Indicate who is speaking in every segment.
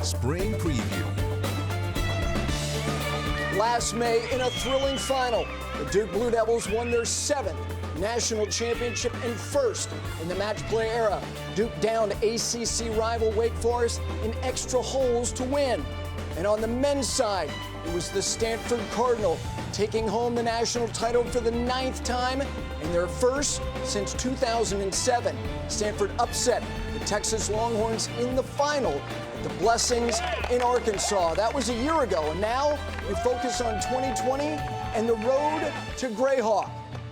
Speaker 1: Spring Preview.
Speaker 2: Last May, in a thrilling final, the Duke Blue Devils won their 7th national championship and first in the match play era. Duke downed ACC rival Wake Forest in extra holes to win. And on the men's side, it was the Stanford Cardinal taking home the national title for the 9th time and their first since 2007. Stanford upset the Texas Longhorns in the final at the Blessings in Arkansas. That was a year ago, and now we focus on 2020 and the road to Greyhawk.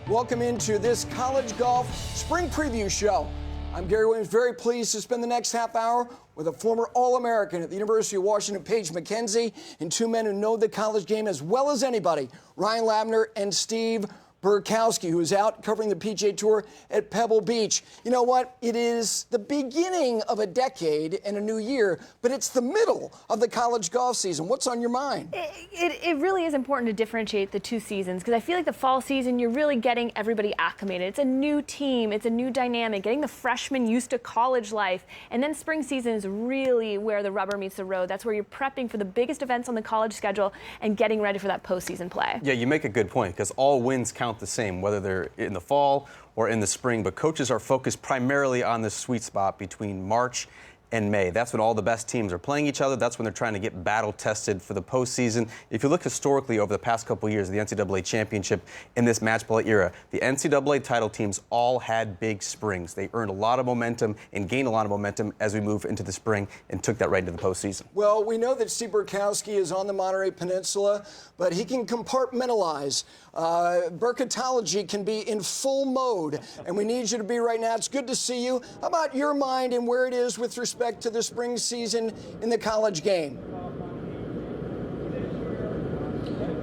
Speaker 2: Welcome into this college golf spring preview show. I'm Gary Williams, very pleased to spend the next half hour with a former All-American at the University of Washington, Paige McKenzie, and two men who know the college game as well as anybody, Ryan Labner and Steve Burkowski, who is out covering the PGA Tour at Pebble Beach. You know what? It is the beginning of a decade and a new year, but it's the middle of the college golf season. What's on your mind?
Speaker 3: It really is important to differentiate the two seasons, because I feel like the fall season, you're really getting everybody acclimated. It's a new team. It's a new dynamic, getting the freshmen used to college life. And then spring season is really where the rubber meets the road. That's where you're prepping for the biggest events on the college schedule and getting ready for that postseason play.
Speaker 4: Yeah, you make a good point, because all wins count the same, whether they're in the fall or in the spring. But coaches are focused primarily on the sweet spot between March and May. That's when all the best teams are playing each other. That's when they're trying to get battle tested for the postseason. If you look historically over the past couple of years, the NCAA championship in this match play era, the NCAA title teams all had big springs. They earned a lot of momentum and gained a lot of momentum as we move into the spring and took that right into the postseason.
Speaker 2: Well, we know that Steve Burkowski is on the Monterey Peninsula, but he can compartmentalize. Burkitology can be in full mode, and we need you to be right now. It's good to see you. How about your mind and where it is with respect to the spring season in the college game?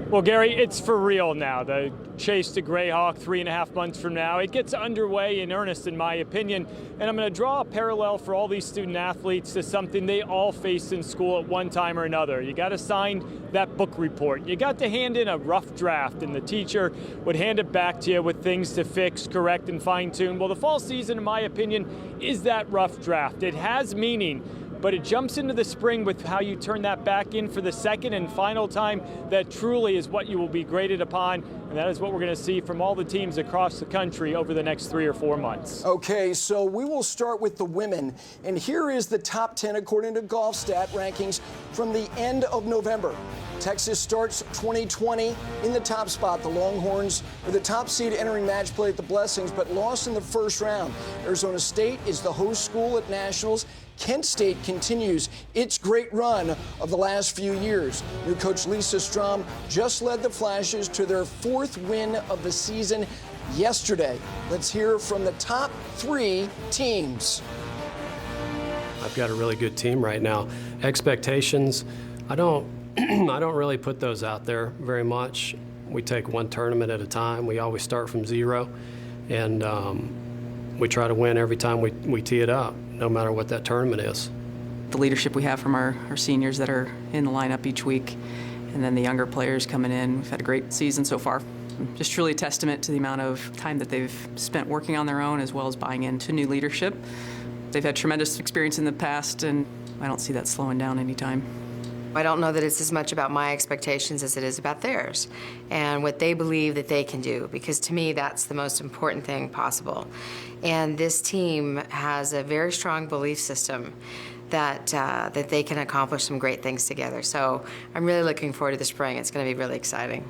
Speaker 5: Well, Gary, it's for real now. The chase to Greyhawk 3.5 months from now, it gets underway in earnest, in my opinion. And I'm going to draw a parallel for all these student athletes to something they all faced in school at one time or another. You got to sign that book report. You got to hand in a rough draft, and the teacher would hand it back to you with things to fix, correct, and fine-tune. Well, the fall season, in my opinion, is that rough draft. It has meaning, but it jumps into the spring with how you turn that back in for the second and final time. That truly is what you will be graded upon, and that is what we're going to see from all the teams across the country over the next 3 or 4 months.
Speaker 2: Okay, so we will start with the women, and here is the top 10 according to GolfStat rankings from the end of November. Texas starts 2020 in the top spot. The Longhorns were the top seed entering match play at the Blessings, but lost in the first round. Arizona State is the host school at Nationals. Kent State continues its great run of the last few years. New coach Lisa Strom just led the Flashes to their 4th win of the season yesterday. Let's hear from the top 3 teams.
Speaker 6: I've got a really good team right now. Expectations, I don't really put those out there very much. We take one tournament at a time. We always start from zero, and we try to win every time we tee it up, no matter what that tournament is.
Speaker 7: The leadership we have from our seniors that are in the lineup each week, and then the younger players coming in. We've had a great season so far. Just truly a testament to the amount of time that they've spent working on their own, as well as buying into new leadership. They've had tremendous experience in the past, and I don't see that slowing down anytime.
Speaker 8: I don't know that it's as much about my expectations as it is about theirs and what they believe that they can do, because to me that's the most important thing possible. And this team has a very strong belief system that that they can accomplish some great things together. So I'm really looking forward to the spring. It's going to be really exciting.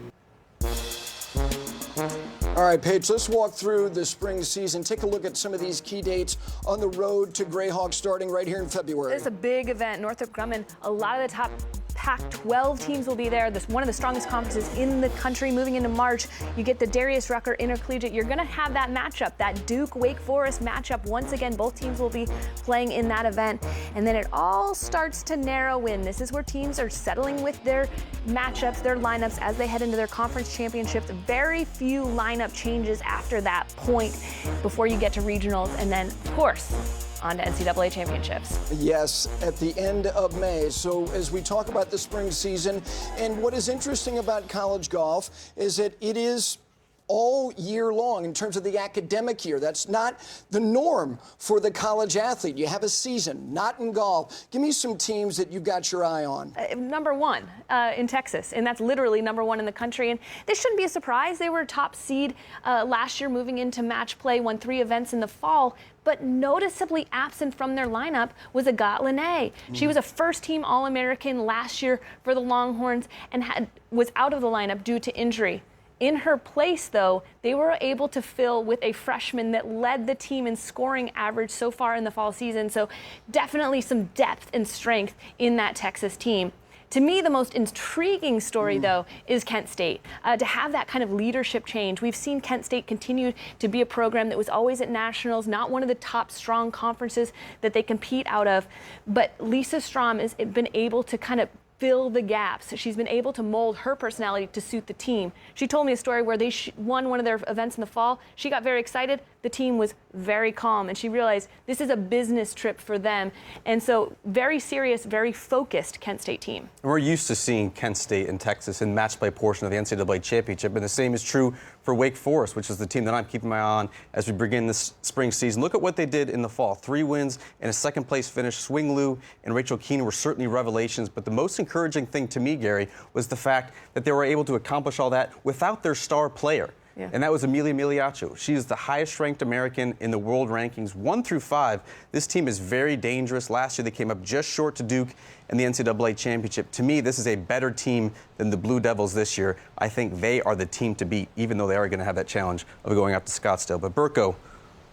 Speaker 2: All right, Paige, let's walk through the spring season. Take a look at some of these key dates on the road to Greyhawk starting right here in February.
Speaker 3: It's a big event. Northrop Grumman, a lot of the top Pac-12 teams will be there. This one of the strongest conferences in the country. Moving into March, you get the Darius Rucker Intercollegiate. You're going to have that matchup, that Duke-Wake Forest matchup. Once again, both teams will be playing in that event. And then it all starts to narrow in. This is where teams are settling with their matchups, their lineups as they head into their conference championships. Very few lineup changes after that point before you get to regionals. And then, of course, on to NCAA championships.
Speaker 2: Yes, at the end of May. So as we talk about the spring season, and what is interesting about college golf is that it is all year long in terms of the academic year. That's not the norm for the college athlete. You have a season, not in golf. Give me some teams that you've got your eye on.
Speaker 3: Number one in Texas, and that's literally number one in the country. And this shouldn't be a surprise. They were a top seed last year, moving into match play, won 3 events in the fall. But noticeably absent from their lineup was Agathe Linné. She was a first-team All-American last year for the Longhorns and was out of the lineup due to injury. In her place, though, they were able to fill with a freshman that led the team in scoring average so far in the fall season. So definitely some depth and strength in that Texas team. To me, the most intriguing story, though, is Kent State. To have that kind of leadership change. We've seen Kent State continue to be a program that was always at nationals, not one of the top strong conferences that they compete out of. But Lisa Strom has been able to kind of fill the gaps. She's been able to mold her personality to suit the team. She told me a story where they won one of their events in the fall. She got very excited. The team was very calm, and she realized this is a business trip for them. And so very serious, very focused Kent State team.
Speaker 4: We're used to seeing Kent State and Texas in match play portion of the NCAA championship, and the same is true for Wake Forest, which is the team that I'm keeping my eye on as we begin this spring season. Look at what they did in the fall. 3 wins and a second-place finish. Swing Liu and Rachel Keenan were certainly revelations, but the most encouraging thing to me, Gary, was the fact that they were able to accomplish all that without their star player. Yeah. And that was Amelia Miliaccio. She is the highest-ranked American in the world rankings, 1 through 5. This team is very dangerous. Last year, they came up just short to Duke in the NCAA championship. To me, this is a better team than the Blue Devils this year. I think they are the team to beat, even though they are going to have that challenge of going up to Scottsdale. But, Burko,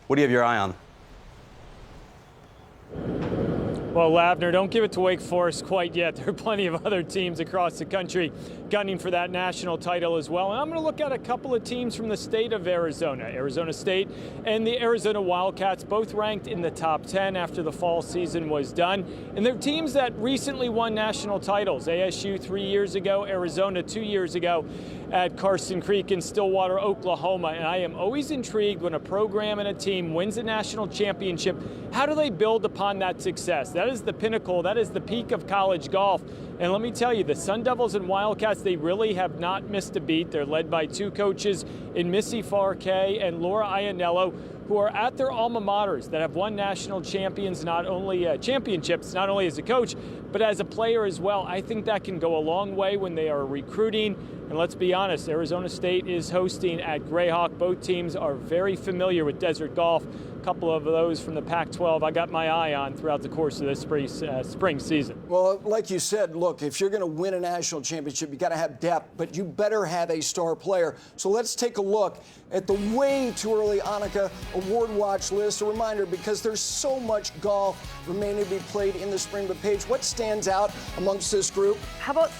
Speaker 4: what do you have your eye on?
Speaker 5: Well, Lavner, don't give it to Wake Forest quite yet. There are plenty of other teams across the country gunning for that national title as well. And I'm going to look at a couple of teams from the state of Arizona. Arizona State and the Arizona Wildcats, both ranked in the top 10 after the fall season was done. And they're teams that recently won national titles. ASU 3 years ago, Arizona 2 years ago at Carson Creek in Stillwater, Oklahoma. And I am always intrigued when a program and a team wins a national championship. How do they build upon that success? That is the pinnacle. That is the peak of college golf. And let me tell you, the Sun Devils and Wildcats, they really have not missed a beat. They're led by 2 coaches in Missy Farkay and Laura Ianello, who are at their alma maters that have won national championships, not only as a coach, but as a player as well. I think that can go a long way when they are recruiting. And let's be honest, Arizona State is hosting at Greyhawk. Both teams are very familiar with desert golf. A couple of those from the Pac-12 I got my eye on throughout the course of this spring season.
Speaker 2: Well, like you said, look, if you're going to win a national championship, you got to have depth, but you better have a star player. So let's take a look at the way too early Annika award watch list. A reminder, because there's so much golf remaining to be played in the spring. But Paige, what stands out amongst this group?
Speaker 3: How about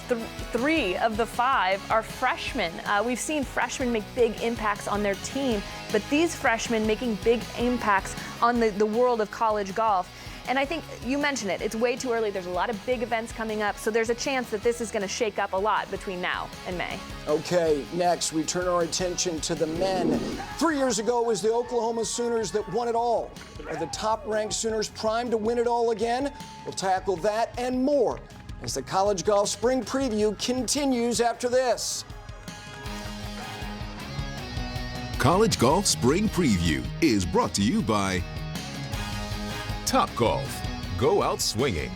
Speaker 3: 3 of the 5 are freshmen? We've seen freshmen make big impacts on their team, but these freshmen making big impacts on the world of college golf. And I think you mentioned it. It's way too early. There's a lot of big events coming up, so there's a chance that this is going to shake up a lot between now and May. Okay, next we turn our attention to the men. 3 years ago, it was the Oklahoma Sooners that won it all. Are the top-ranked Sooners primed to win it all again? We'll tackle that and more as the College Golf Spring Preview continues after this.
Speaker 1: College Golf Spring Preview is brought to you by Topgolf. Go out swinging.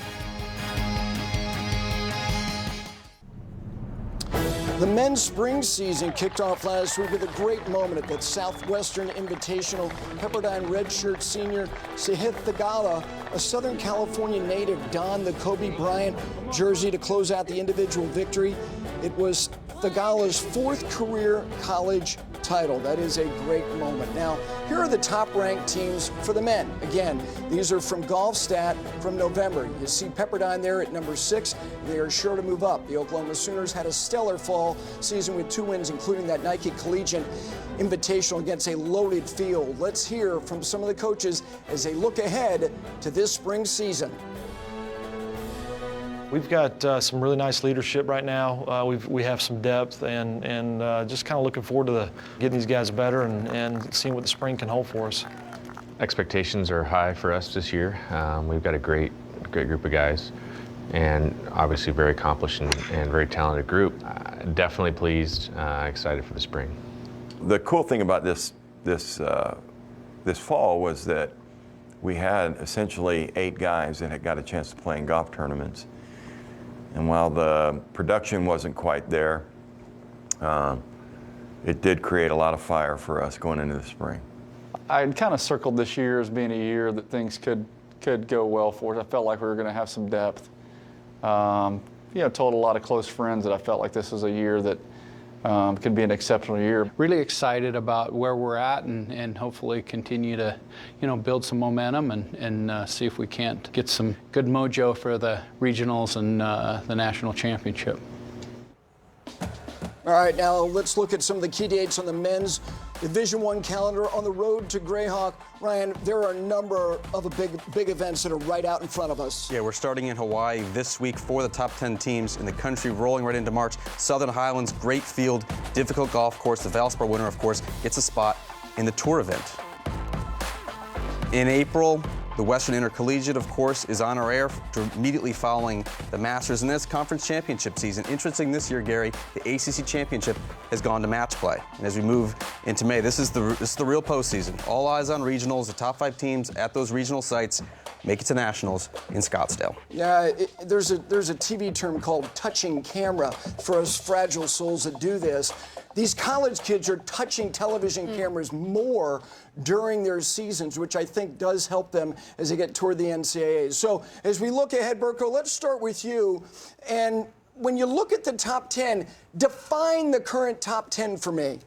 Speaker 2: The men's spring season kicked off last week with a great moment at the Southwestern Invitational. Pepperdine redshirt senior Sahith Thagala, a Southern California native, donned the Kobe Bryant jersey to close out the individual victory. It was Thagala's 4th career college title. That is a great moment. Now, here are the top-ranked teams for the men. Again, these are from GolfStat from November. You see Pepperdine there at number 6. They are sure to move up. The Oklahoma Sooners had a stellar fall season with 2 wins, including that Nike Collegiate Invitational against a loaded field. Let's hear from some of the coaches as they look ahead to this spring season.
Speaker 9: We've got some really nice leadership right now. We have some depth and just kind of looking forward to getting these guys better and seeing what the spring can hold for us.
Speaker 10: Expectations are high for us this year. We've got a great group of guys and obviously very accomplished and very talented group. Definitely pleased, excited for the spring.
Speaker 11: The cool thing about this fall was that we had essentially 8 guys that had got a chance to play in golf tournaments. And while the production wasn't quite there, it did create a lot of fire for us going into the spring.
Speaker 12: I'd kind of circled this year as being a year that things could go well for us. I felt like we were going to have some depth. Told a lot of close friends that I felt like this was a year that could be an exceptional year.
Speaker 13: Really excited about where we're at and hopefully continue to, build some momentum and see if we can't get some good mojo for the regionals and the national championship.
Speaker 2: All right, now let's look at some of the key dates on the men's Division I calendar on the road to Greyhawk. Ryan, there are a number of big events that are right out in front of us.
Speaker 4: Yeah, we're starting in Hawaii this week for the top 10 teams in the country, rolling right into March. Southern Highlands, great field, difficult golf course. The Valspar winner, of course, gets a spot in the tour event. In April, the Western Intercollegiate, of course, is on our air immediately following the Masters, and this conference championship season. Interesting this year, Gary, the ACC championship has gone to match play. And as we move into May, this is the real postseason. All eyes on regionals. The top 5 teams at those regional sites make it to nationals in Scottsdale.
Speaker 2: Yeah, there's a TV term called touching camera for us fragile souls that do this. These college kids are touching television cameras more during their seasons, which I think does help them as they get toward the NCAAs. So as we look ahead, Berko, let's start with you. And when you look at the top 10, define the current top 10 for me.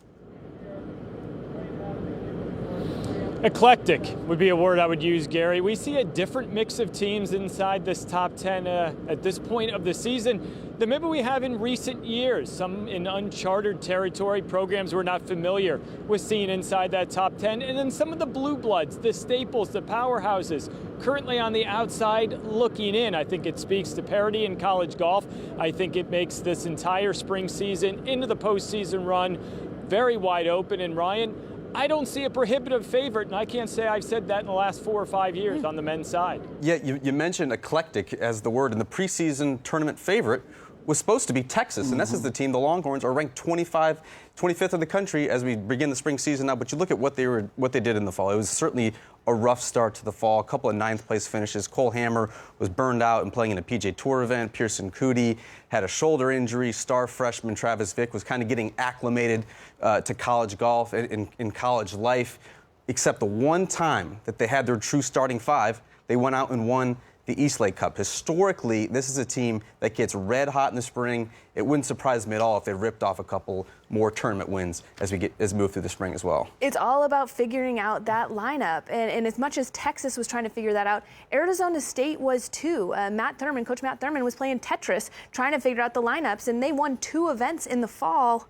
Speaker 5: Eclectic would be a word I would use, Gary. We see a different mix of teams inside this top 10 at this point of the season than maybe we have in recent years. Some in uncharted territory, programs we're not familiar with seeing inside that top 10. And then some of the blue bloods, the staples, the powerhouses, currently on the outside looking in. I think it speaks to parity in college golf. I think it makes this entire spring season into the postseason run very wide open. And Ryan, I don't see a prohibitive favorite, and I can't say I've said that in the last 4 or 5 years on the men's side. Yeah, you mentioned eclectic as the word, and the preseason tournament favorite was supposed to be Texas, and this is the team. The Longhorns are ranked 25th in the country as we begin the spring season now, but you look at what they did in the fall. It was certainly a rough start to the fall, a couple of 9th place finishes. Cole Hammer was burned out and playing in a PJ Tour event. Pearson Cootie had a shoulder injury. Star freshman Travis Vick was kind of getting acclimated to college golf and in college life, except the one time that they had their true starting 5, they went out and won the Eastlake Cup. Historically, this is a team that gets red hot in the spring. It wouldn't surprise me at all if they ripped off a couple more tournament wins as we move through the spring as well.
Speaker 3: It's all about figuring out that lineup. And as much as Texas was trying to figure that out, Arizona State was too. Coach Matt Thurman was playing Tetris, trying to figure out the lineups, and they won 2 events in the fall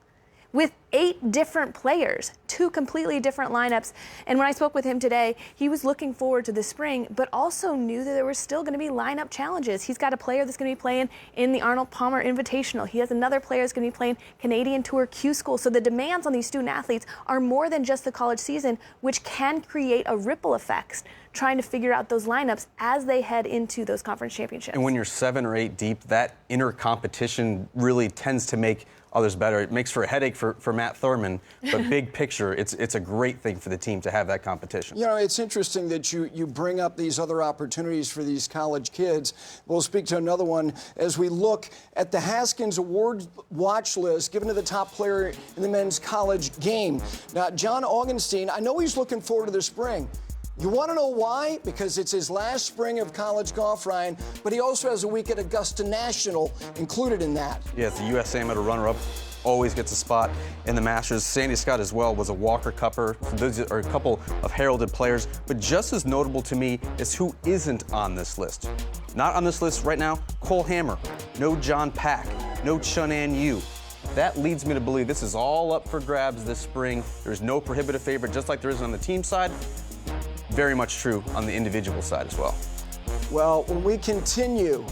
Speaker 3: with 8 different players, 2 completely different lineups. And when I spoke with him today, he was looking forward to the spring, but also knew that there were still going to be lineup challenges. He's got a player that's going to be playing in the Arnold Palmer Invitational. He has another player that's going to be playing Canadian Tour Q School. So the demands on these student athletes are more than just the college season, which can create a ripple effect trying to figure out those lineups as they head into those conference championships.
Speaker 4: And when you're 7 or 8 deep, that inner competition really tends to make others better. It makes for a headache for Matt Thurman, but big picture, it's a great thing for the team to have that competition.
Speaker 2: You know, it's interesting that you bring up these other opportunities for these college kids. We'll speak to another one as we look at the Haskins Award watch list given to the top player in the men's college game. Now, John Augenstein, I know he's looking forward to the spring. You want to know why? Because it's his last spring of college golf, Ryan, but he also has a week at Augusta National included in that.
Speaker 4: Yeah, it's the U.S. Amateur runner-up. Always gets a spot in the Masters. Sandy Scott as well was a Walker Cupper. Those are a couple of heralded players. But just as notable to me is who isn't on this list. Not on this list right now, Cole Hammer. No John Pack. No Chun-An Yu. That leads me to believe this is all up for grabs this spring. There's no prohibitive favorite, just like there is on the team side. Very much true on the individual side as well.
Speaker 2: Well, when we continue,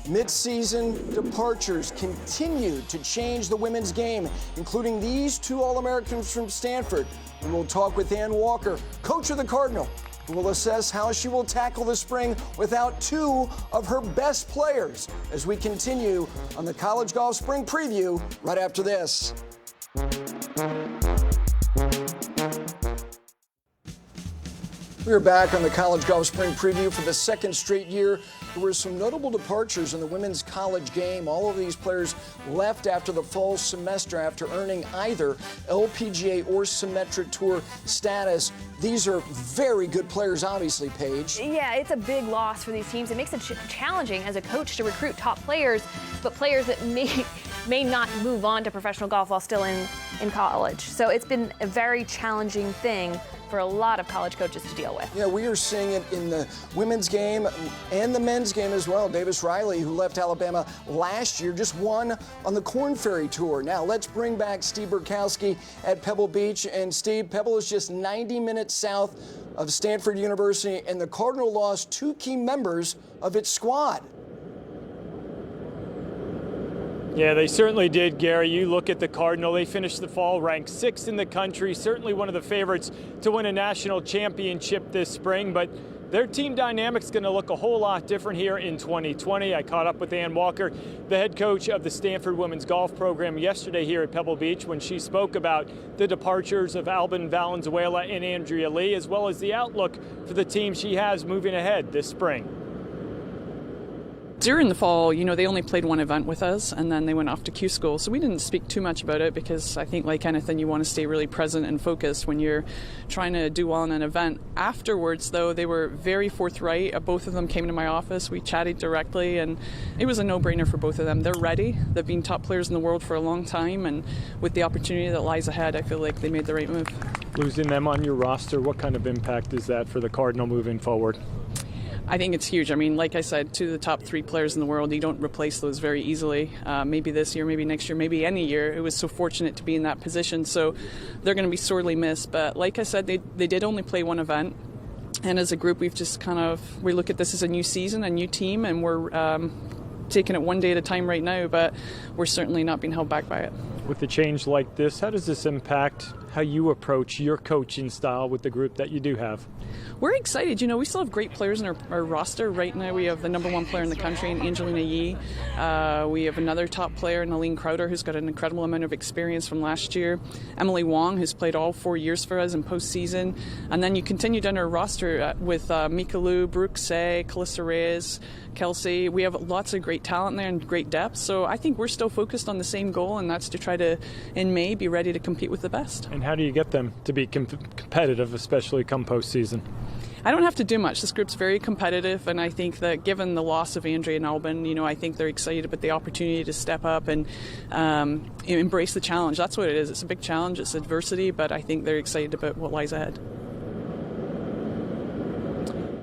Speaker 2: mid-season departures continue to change the women's game, including these 2 All-Americans from Stanford. And we'll talk with Ann Walker, coach of the Cardinal, who will assess how she will tackle the spring without 2 of her best players as we continue on the College Golf Spring Preview right after this. We're back on the College Golf Spring Preview for the second straight year. There were some notable departures in the women's college game. All of these players left after the fall semester after earning either LPGA or Symetric Tour status. These are very good players, obviously, Paige.
Speaker 3: Yeah, it's a big loss for these teams. It makes it challenging as a coach to recruit top players, but players that may not move on to professional golf while still in college. So it's been a very challenging thing for a lot of college coaches to deal with.
Speaker 2: Yeah, we are seeing it in the women's game and the men's game as well. Davis Riley, who left Alabama last year, just won on the Korn Ferry Tour. Now let's bring back Steve Burkowski at Pebble Beach. And Steve, Pebble is just 90 minutes south of Stanford University, and the Cardinal lost 2 key members of its squad.
Speaker 5: Yeah, they certainly did, Gary. You look at the Cardinal, they finished the fall ranked 6th in the country, certainly one of the favorites to win a national championship this spring, but their team dynamic's going to look a whole lot different here in 2020. I caught up with Ann Walker, the head coach of the Stanford women's golf program, yesterday here at Pebble Beach when she spoke about the departures of Albin Valenzuela and Andrea Lee, as well as the outlook for the team she has moving ahead this spring.
Speaker 14: During the fall, they only played one event with us, and then they went off to Q School. So we didn't speak too much about it because I think, like anything, you want to stay really present and focused when you're trying to do well in an event. Afterwards, though, they were very forthright. Both of them came to my office. We chatted directly, and it was a no-brainer for both of them. They're ready. They've been top players in the world for a long time, and with the opportunity that lies ahead, I feel like they made the right move.
Speaker 5: Losing them on your roster, what kind of impact is that for the Cardinal moving forward?
Speaker 14: I think it's huge. I mean, like I said, 2 of the top 3 players in the world, you don't replace those very easily. Maybe this year, maybe next year, maybe any year. It was so fortunate to be in that position. So they're going to be sorely missed. But like I said, they did only play one event. And as a group, we've just we look at this as a new season, a new team, and we're taking it one day at a time right now, but we're certainly not being held back by it.
Speaker 5: With a change like this, how does this impact how you approach your coaching style with the group that you do have?
Speaker 14: We're excited. We still have great players in our roster. Right now we have the number 1 player in the country in Angelina Yee. We have another top player, Nalene Crowder, who's got an incredible amount of experience from last year. Emily Wong, who's played all 4 years for us in postseason. And then you continue down our roster with Mika Liu, Brooke Say, Calissa Reyes, Kelsey. We have lots of great talent there and great depth. So I think we're still focused on the same goal, and that's to try to, in May, be ready to compete with the best.
Speaker 5: And how do you get them to be competitive, especially come postseason?
Speaker 14: I don't have to do much. This group's very competitive, and I think that given the loss of Andrea and Albin, I think they're excited about the opportunity to step up and embrace the challenge. That's what it is. It's a big challenge. It's adversity, but I think they're excited about what lies ahead.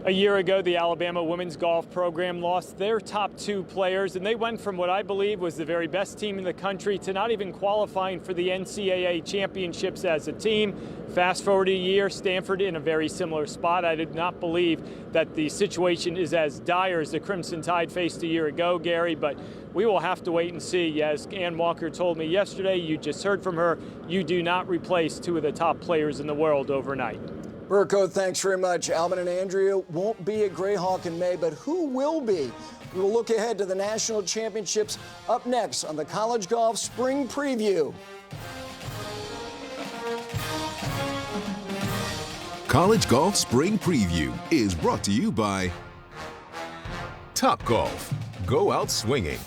Speaker 5: A year ago, the Alabama women's golf program lost their top 2 players, and they went from what I believe was the very best team in the country to not even qualifying for the NCAA championships as a team. Fast forward a year, Stanford in a very similar spot. I did not believe that the situation is as dire as the Crimson Tide faced a year ago, Gary, but we will have to wait and see. As Ann Walker told me yesterday, you just heard from her, you do not replace 2 of the top players in the world overnight.
Speaker 2: Burko, thanks very much. Albin and Andrea won't be at Greyhawk in May, but who will be? We will look ahead to the national championships up next on the College Golf Spring Preview.
Speaker 1: College Golf Spring Preview is brought to you by Topgolf. Go out swinging.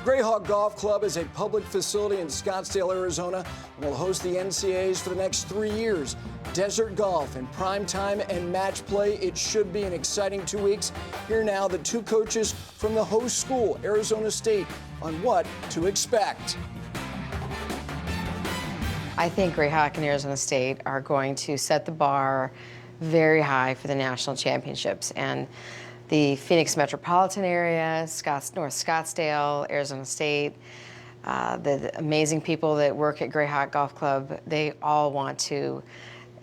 Speaker 2: Greyhawk Golf Club is a public facility in Scottsdale, Arizona, and will host the NCAAs for the next 3 years. Desert golf in prime time and match play. It should be an exciting 2 weeks. Here now, the 2 coaches from the host school, Arizona State, on what to expect.
Speaker 8: I think Greyhawk and Arizona State are going to set the bar very high for the national championships. And the Phoenix metropolitan area, North Scottsdale, Arizona State, the amazing people that work at Greyhawk Golf Club, they all want to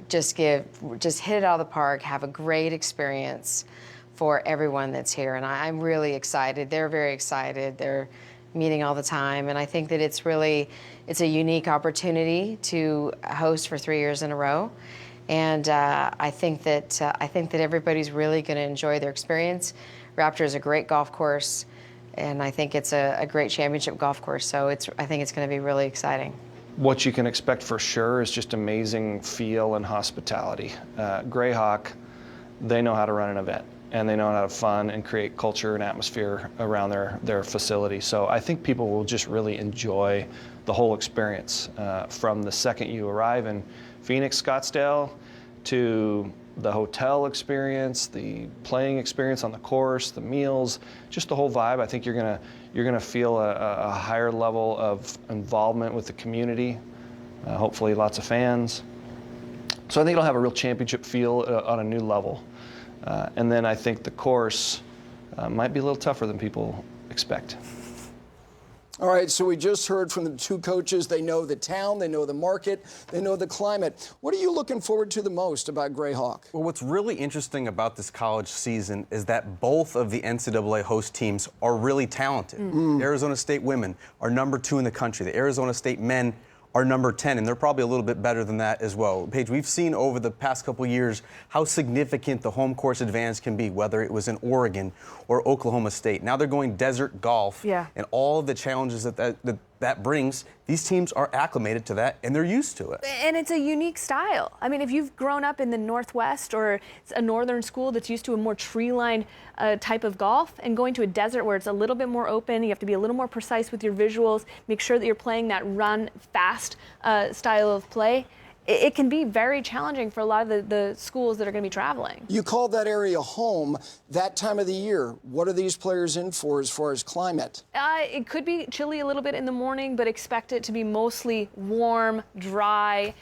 Speaker 8: just hit it out of the park, have a great experience for everyone that's here. And I'm really excited. They're very excited. They're meeting all the time. And I think that it's a unique opportunity to host for 3 years in a row. And I think that everybody's really going to enjoy their experience. Raptor is a great golf course, and I think it's a great championship golf course. So I think it's going to be really exciting.
Speaker 9: what you can expect for sure is just amazing feel and hospitality. Greyhawk, they know how to run an event, and they know how to have fun and create culture and atmosphere around their facility. So I think people will just really enjoy the whole experience from the second you arrive in Phoenix, Scottsdale, to the hotel experience, the playing experience on the course, the meals, just the whole vibe. I think you're gonna feel a higher level of involvement with the community. Hopefully, lots of fans. So I think it'll have a real championship feel on a new level. And then I think the course might be a little tougher than people expect.
Speaker 2: All right, so we just heard from the two coaches. They know the town, they know the market, they know the climate. What are you looking forward to the most about Greyhawk?
Speaker 4: Well, what's really interesting about this college season is that both of the NCAA host teams are really talented. The Arizona State women are #2 in the country. The Arizona State men are number 10, and they're probably a little bit better than that as well. Paige, we've seen over the past couple years how significant the home course advantage can be, whether it was in Oregon or Oklahoma State. Now they're going desert golf, and all of the challenges that brings. These teams are acclimated to that, and they're used to it.
Speaker 3: And it's a unique style. I mean, if you've grown up in the Northwest or a northern school that's used to a more tree-lined type of golf, and going to a desert where it's a little bit more open, you have to be a little more precise with your visuals, make sure that you're playing that run-fast style of play. It can be very challenging for a lot of the schools that are going to be traveling.
Speaker 2: You call that area home that time of the year. What are these players in for as far as climate?
Speaker 3: It could be chilly a little bit in the morning, but expect it to be mostly warm, dry,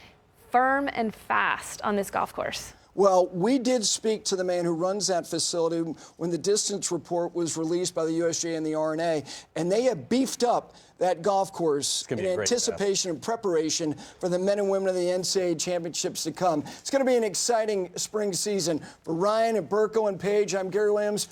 Speaker 3: firm, and fast on this golf course.
Speaker 2: Well, we did speak to the man who runs that facility when the distance report was released by the USGA and the R&A, and they have beefed up that golf course in anticipation and preparation for the men and women of the NCAA championships to come. It's going to be an exciting spring season. For Ryan and Burko and Paige, I'm Gary Williams.